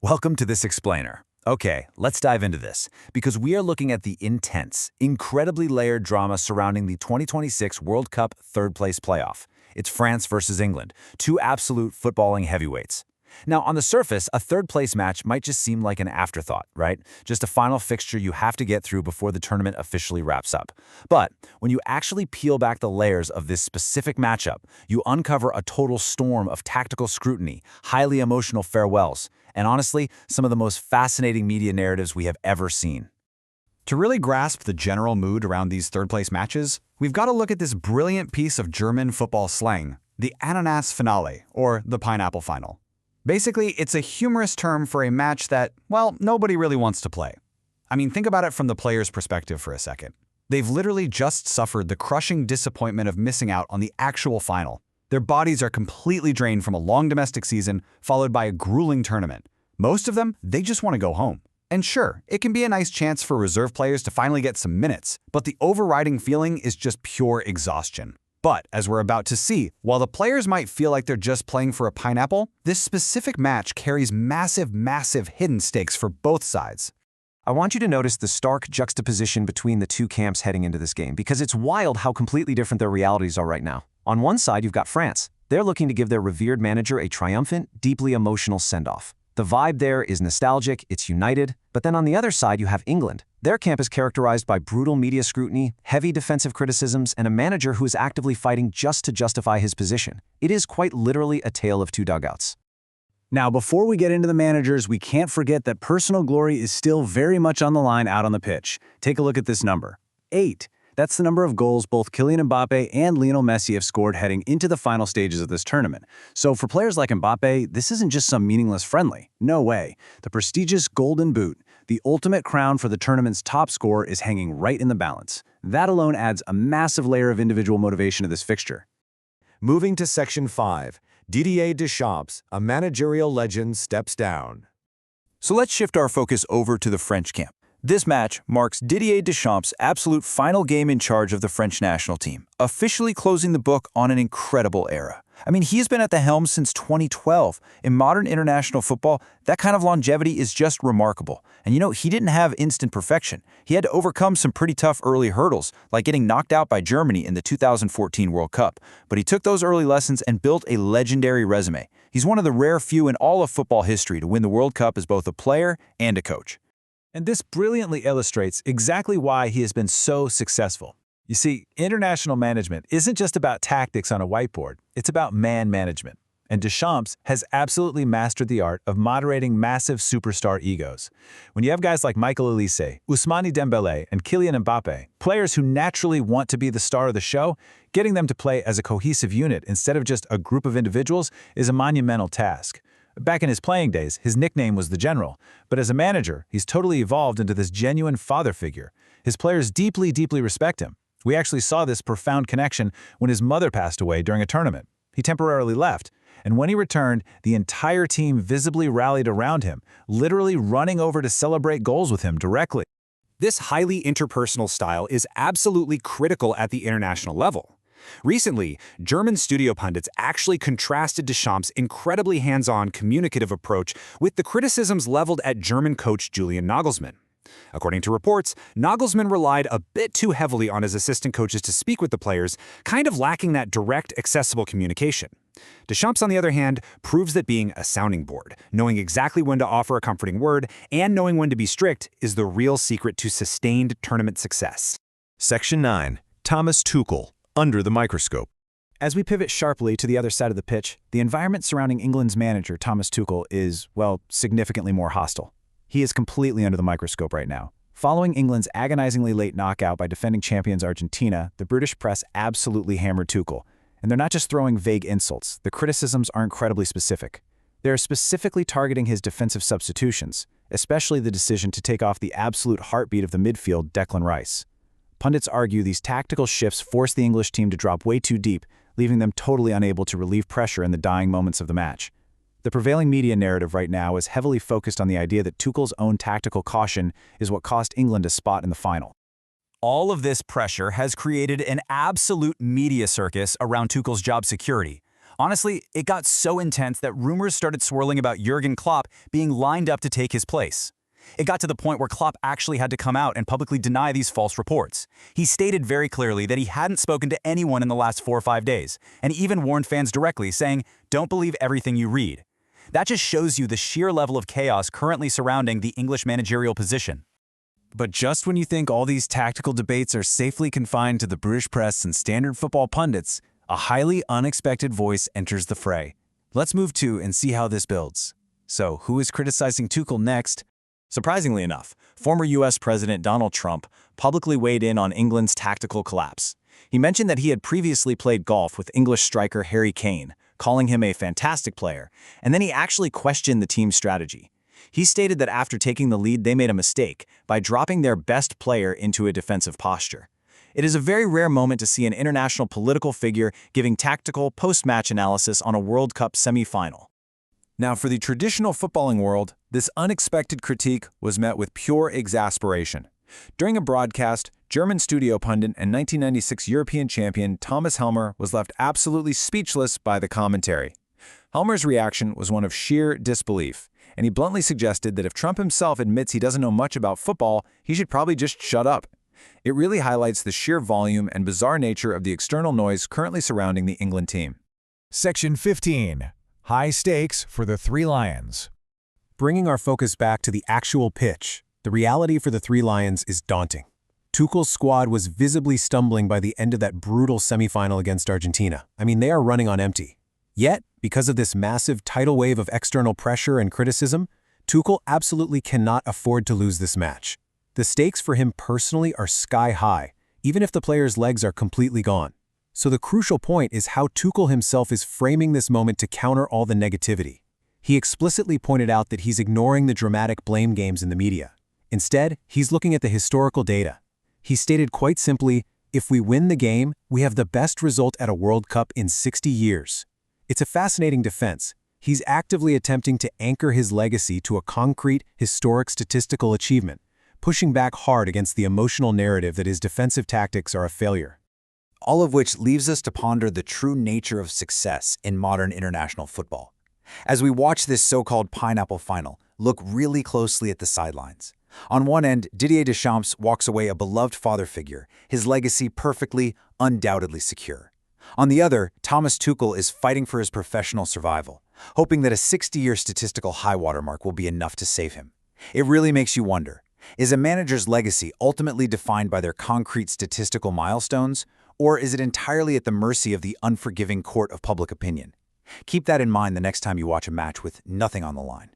Welcome to this explainer. Okay, let's dive into this, because we are looking at the intense, incredibly layered drama surrounding the 2026 World Cup third-place playoff. It's France versus England, two absolute footballing heavyweights. Now, on the surface, a third-place match might just seem like an afterthought, right? Just a final fixture you have to get through before the tournament officially wraps up. But when you actually peel back the layers of this specific matchup, you uncover a total storm of tactical scrutiny, highly emotional farewells, and honestly, some of the most fascinating media narratives we have ever seen. To really grasp the general mood around these third-place matches, we've got to look at this brilliant piece of German football slang, the Ananas Finale, or the Pineapple Final. Basically, it's a humorous term for a match that, well, nobody really wants to play. I mean, think about it from the player's perspective for a second. They've literally just suffered the crushing disappointment of missing out on the actual final. Their bodies are completely drained from a long domestic season, followed by a grueling tournament. Most of them, they just want to go home. And sure, it can be a nice chance for reserve players to finally get some minutes, but the overriding feeling is just pure exhaustion. But, as we're about to see, while the players might feel like they're just playing for a pineapple, this specific match carries massive hidden stakes for both sides. I want you to notice the stark juxtaposition between the two camps heading into this game, because it's wild how completely different their realities are right now. On one side, you've got France. They're looking to give their revered manager a triumphant, deeply emotional send-off. The vibe there is nostalgic, it's united, but then on the other side you have England. Their camp is characterized by brutal media scrutiny, heavy defensive criticisms, and a manager who is actively fighting just to justify his position. It is quite literally a tale of two dugouts. Now, before we get into the managers, we can't forget that personal glory is still very much on the line out on the pitch. Take a look at this number. 8. That's the number of goals both Kylian Mbappe and Lionel Messi have scored heading into the final stages of this tournament. So for players like Mbappe, this isn't just some meaningless friendly. No way. The prestigious Golden Boot, the ultimate crown for the tournament's top scorer, is hanging right in the balance. That alone adds a massive layer of individual motivation to this fixture. Moving to Section 5, Didier Deschamps, a managerial legend, steps down. So let's shift our focus over to the French camp. This match marks Didier Deschamps' absolute final game in charge of the French national team, officially closing the book on an incredible era. I mean, he's been at the helm since 2012. In modern international football, that kind of longevity is just remarkable. And you know, he didn't have instant perfection. He had to overcome some pretty tough early hurdles, like getting knocked out by Germany in the 2014 World Cup. But he took those early lessons and built a legendary resume. He's one of the rare few in all of football history to win the World Cup as both a player and a coach. And this brilliantly illustrates exactly why he has been so successful. You see, international management isn't just about tactics on a whiteboard, it's about man management. And Deschamps has absolutely mastered the art of moderating massive superstar egos. When you have guys like Michael Olise, Ousmane Dembélé, and Kylian Mbappe, players who naturally want to be the star of the show, getting them to play as a cohesive unit instead of just a group of individuals is a monumental task. Back in his playing days, his nickname was the General, but as a manager, he's totally evolved into this genuine father figure. His players deeply respect him. We actually saw this profound connection when his mother passed away during a tournament. He temporarily left, and when he returned, the entire team visibly rallied around him, literally running over to celebrate goals with him directly. This highly interpersonal style is absolutely critical at the international level. Recently, German studio pundits actually contrasted Deschamps' incredibly hands-on, communicative approach with the criticisms leveled at German coach Julian Nagelsmann. According to reports, Nagelsmann relied a bit too heavily on his assistant coaches to speak with the players, kind of lacking that direct, accessible communication. Deschamps, on the other hand, proves that being a sounding board, knowing exactly when to offer a comforting word, and knowing when to be strict is the real secret to sustained tournament success. Section 9, Thomas Tuchel, under the microscope. As we pivot sharply to the other side of the pitch, the environment surrounding England's manager, Thomas Tuchel, is, well, significantly more hostile. He is completely under the microscope right now. Following England's agonizingly late knockout by defending champions Argentina, the British press absolutely hammered Tuchel. And they're not just throwing vague insults. The criticisms are incredibly specific. They're specifically targeting his defensive substitutions, especially the decision to take off the absolute heartbeat of the midfield, Declan Rice. Pundits argue these tactical shifts force the English team to drop way too deep, leaving them totally unable to relieve pressure in the dying moments of the match. The prevailing media narrative right now is heavily focused on the idea that Tuchel's own tactical caution is what cost England a spot in the final. All of this pressure has created an absolute media circus around Tuchel's job security. Honestly, it got so intense that rumors started swirling about Jurgen Klopp being lined up to take his place. It got to the point where Klopp actually had to come out and publicly deny these false reports. He stated very clearly that he hadn't spoken to anyone in the last 4 or 5 days, and he even warned fans directly, saying, "Don't believe everything you read." That just shows you the sheer level of chaos currently surrounding the English managerial position. But just when you think all these tactical debates are safely confined to the British press and standard football pundits, a highly unexpected voice enters the fray. Let's move to and see how this builds. So, who is criticizing Tuchel next? Surprisingly enough, former U.S. President Donald Trump publicly weighed in on England's tactical collapse. He mentioned that he had previously played golf with English striker Harry Kane, calling him a fantastic player, and then he actually questioned the team's strategy. He stated that after taking the lead, they made a mistake by dropping their best player into a defensive posture. It is a very rare moment to see an international political figure giving tactical post-match analysis on a World Cup semi-final. Now, for the traditional footballing world, this unexpected critique was met with pure exasperation. During a broadcast, German studio pundit and 1996 European champion Thomas Helmer was left absolutely speechless by the commentary. Helmer's reaction was one of sheer disbelief, and he bluntly suggested that if Trump himself admits he doesn't know much about football, he should probably just shut up. It really highlights the sheer volume and bizarre nature of the external noise currently surrounding the England team. Section 15. High stakes for the Three Lions. Bringing our focus back to the actual pitch, the reality for the Three Lions is daunting. Tuchel's squad was visibly stumbling by the end of that brutal semifinal against Argentina. I mean, they are running on empty. Yet, because of this massive tidal wave of external pressure and criticism, Tuchel absolutely cannot afford to lose this match. The stakes for him personally are sky high, even if the players' legs are completely gone. So the crucial point is how Tuchel himself is framing this moment to counter all the negativity. He explicitly pointed out that he's ignoring the dramatic blame games in the media. Instead, he's looking at the historical data. He stated quite simply, if we win the game, we have the best result at a World Cup in 60 years. It's a fascinating defense. He's actively attempting to anchor his legacy to a concrete, historic statistical achievement, pushing back hard against the emotional narrative that his defensive tactics are a failure. All of which leaves us to ponder the true nature of success in modern international football. As we watch this so-called pineapple final, look really closely at the sidelines. On one end, Didier Deschamps walks away a beloved father figure, his legacy perfectly, undoubtedly secure. On the other, Thomas Tuchel is fighting for his professional survival, hoping that a 60-year statistical high-water mark will be enough to save him. It really makes you wonder, is a manager's legacy ultimately defined by their concrete statistical milestones, or is it entirely at the mercy of the unforgiving court of public opinion? Keep that in mind the next time you watch a match with nothing on the line.